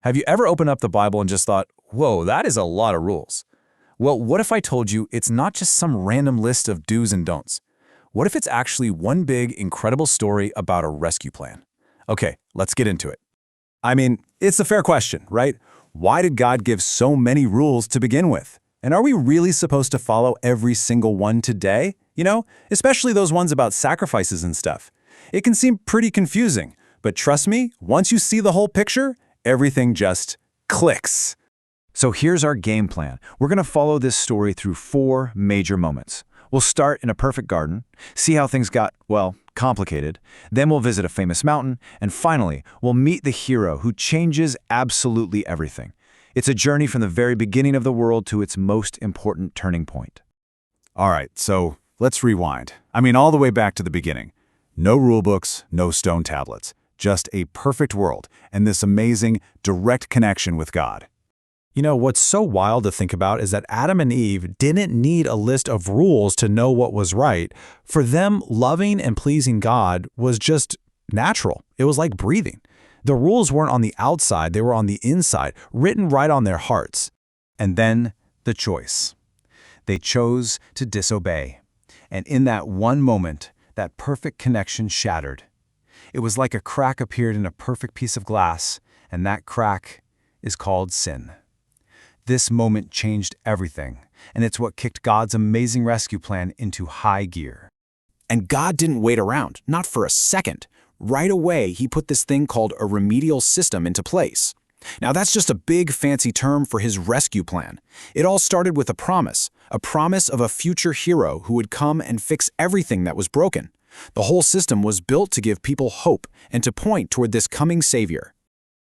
Have you ever opened up the Bible and just thought, whoa, that is a lot of rules? Well, what if I told you it's not just some random list of do's and don'ts? What if it's actually one big, incredible story about a rescue plan? Okay, let's get into it. I mean, it's a fair question, right? Why did God give so many rules to begin with? And are we really supposed to follow every single one today? You know, especially those ones about sacrifices and stuff. It can seem pretty confusing, but trust me, once you see the whole picture, everything just clicks. So here's our game plan. We're going to follow this story through 4 major moments. We'll start in a perfect garden, see how things got, well, complicated. Then we'll visit a famous mountain, and finally, we'll meet the hero who changes absolutely everything. It's a journey from the very beginning of the world to its most important turning point. All right, so let's rewind. All the way back to the beginning. No rule books, no stone tablets. Just a perfect world and this amazing direct connection with God. You know, what's so wild to think about is that Adam and Eve didn't need a list of rules to know what was right. For them, loving and pleasing God was just natural. It was like breathing. The rules weren't on the outside, they were on the inside, written right on their hearts. And then the choice. They chose to disobey. And in that one moment, that perfect connection shattered. It was like a crack appeared in a perfect piece of glass, and that crack is called sin. This moment changed everything, and it's what kicked God's amazing rescue plan into high gear. And God didn't wait around, not for a second. Right away, he put this thing called a remedial system into place. Now that's just a big fancy term for his rescue plan. It all started with a promise of a future hero who would come and fix everything that was broken. The whole system was built to give people hope and to point toward this coming savior.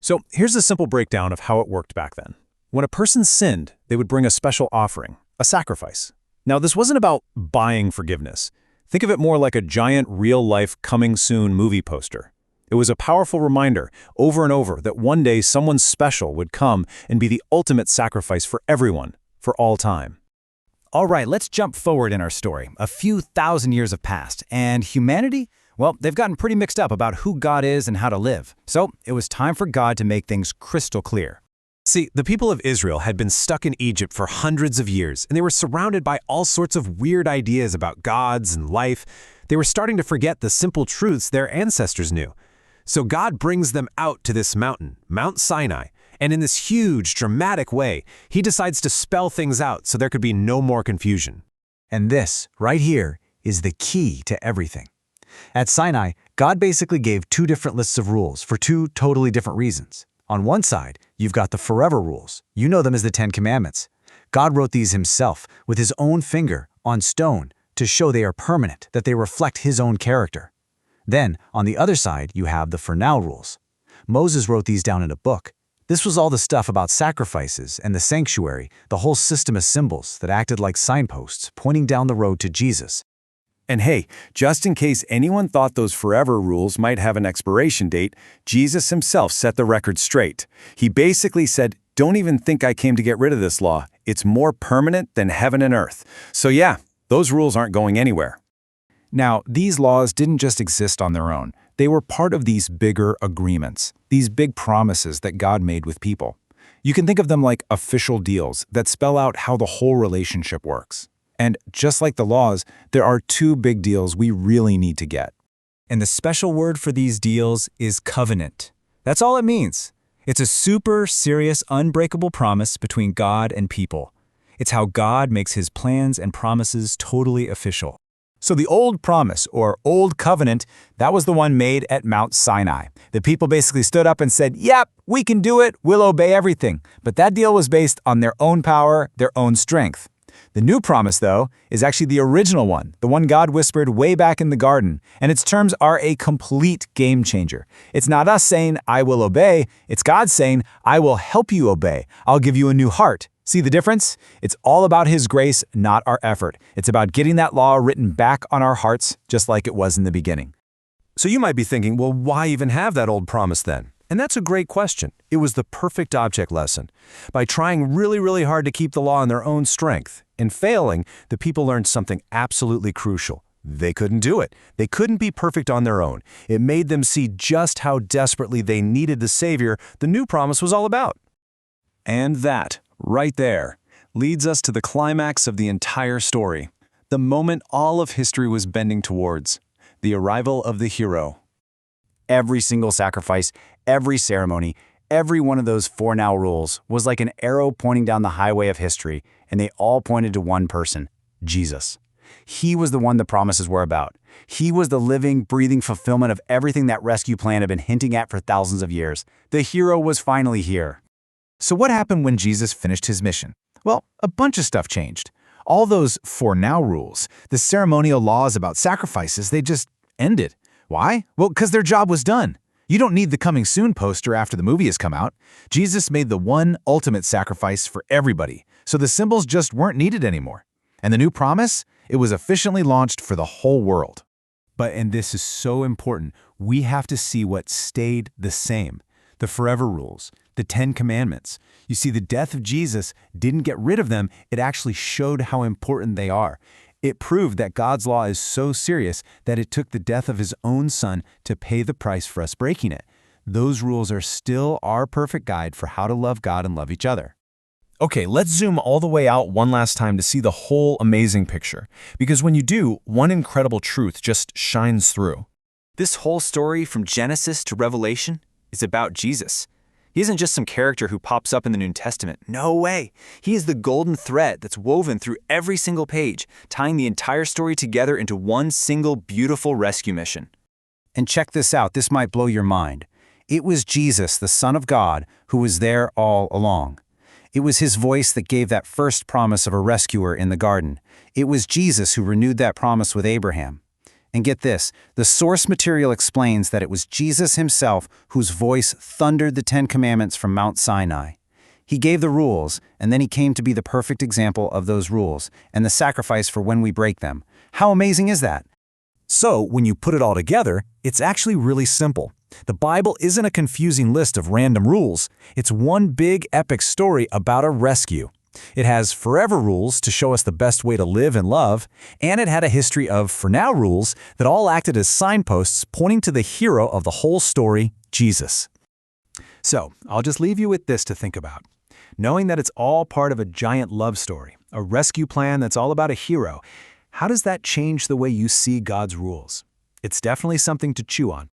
So here's a simple breakdown of how it worked back then. When a person sinned, they would bring a special offering, a sacrifice. Now, this wasn't about buying forgiveness. Think of it more like a giant real-life coming soon movie poster. It was a powerful reminder, over and over, that one day someone special would come and be the ultimate sacrifice for everyone, for all time. All right, let's jump forward in our story. A few thousand years have passed, and humanity, well, they've gotten pretty mixed up about who God is and how to live. So it was time for God to make things crystal clear. See, the people of Israel had been stuck in Egypt for hundreds of years, and they were surrounded by all sorts of weird ideas about gods and life. They were starting to forget the simple truths their ancestors knew. So God brings them out to this mountain, Mount Sinai, and in this huge, dramatic way, he decides to spell things out so there could be no more confusion. And this, right here, is the key to everything. At Sinai, God basically gave 2 different lists of rules for 2 totally different reasons. On one side, you've got the forever rules. You know them as the 10 Commandments. God wrote these himself with his own finger on stone to show they are permanent, that they reflect his own character. Then, on the other side, you have the for now rules. Moses wrote these down in a book. This was all the stuff about sacrifices and the sanctuary, the whole system of symbols that acted like signposts pointing down the road to Jesus. And hey, just in case anyone thought those forever rules might have an expiration date, Jesus himself set the record straight. He basically said, "Don't even think I came to get rid of this law. It's more permanent than heaven and earth." So yeah, those rules aren't going anywhere. Now, these laws didn't just exist on their own. They were part of these bigger agreements, these big promises that God made with people. You can think of them like official deals that spell out how the whole relationship works. And just like the laws, there are 2 big deals we really need to get. And the special word for these deals is covenant. That's all it means. It's a super serious, unbreakable promise between God and people. It's how God makes his plans and promises totally official. So the old promise, or old covenant, that was the one made at Mount Sinai. The people basically stood up and said, "Yep, we can do it, we'll obey everything." But that deal was based on their own power, their own strength. The new promise, though, is actually the original one, the one God whispered way back in the garden, and its terms are a complete game changer. It's not us saying, "I will obey," it's God saying, "I will help you obey. I'll give you a new heart." See the difference? It's all about his grace, not our effort. It's about getting that law written back on our hearts, just like it was in the beginning. So you might be thinking, well, why even have that old promise then? And that's a great question. It was the perfect object lesson. By trying really, really hard to keep the law in their own strength and failing, the people learned something absolutely crucial. They couldn't do it. They couldn't be perfect on their own. It made them see just how desperately they needed the Savior the new promise was all about. And that, right there, leads us to the climax of the entire story, the moment all of history was bending towards, the arrival of the hero. Every single sacrifice, every ceremony, every one of those 4 now rules was like an arrow pointing down the highway of history, and they all pointed to one person, Jesus. He was the one the promises were about. He was the living, breathing fulfillment of everything that rescue plan had been hinting at for thousands of years. The hero was finally here. So what happened when Jesus finished his mission? Well, a bunch of stuff changed. All those for now rules, the ceremonial laws about sacrifices, they just ended. Why? Well, because their job was done. You don't need the coming soon poster after the movie has come out. Jesus made the one ultimate sacrifice for everybody, so the symbols just weren't needed anymore. And the new promise? It was efficiently launched for the whole world. But, and this is so important, we have to see what stayed the same. The forever rules, the 10 commandments. You see, the death of Jesus didn't get rid of them, it actually showed how important they are. It proved that God's law is so serious that it took the death of his own son to pay the price for us breaking it. Those rules are still our perfect guide for how to love God and love each other. Okay, let's zoom all the way out one last time to see the whole amazing picture. Because when you do, one incredible truth just shines through. This whole story from Genesis to Revelation is about Jesus. He isn't just some character who pops up in the New Testament. No way. He is the golden thread that's woven through every single page, tying the entire story together into one single beautiful rescue mission. And check this out, this might blow your mind. It was Jesus, the Son of God, who was there all along. It was his voice that gave that first promise of a rescuer in the garden. It was Jesus who renewed that promise with Abraham. And get this, the source material explains that it was Jesus himself whose voice thundered the 10 commandments from Mount Sinai. He gave the rules, and then he came to be the perfect example of those rules, and the sacrifice for when we break them. How amazing is that? So, when you put it all together, it's actually really simple. The Bible isn't a confusing list of random rules. It's one big epic story about a rescue. It has forever rules to show us the best way to live and love, and it had a history of for now rules that all acted as signposts pointing to the hero of the whole story, Jesus. So, I'll just leave you with this to think about. Knowing that it's all part of a giant love story, a rescue plan that's all about a hero, how does that change the way you see God's rules? It's definitely something to chew on.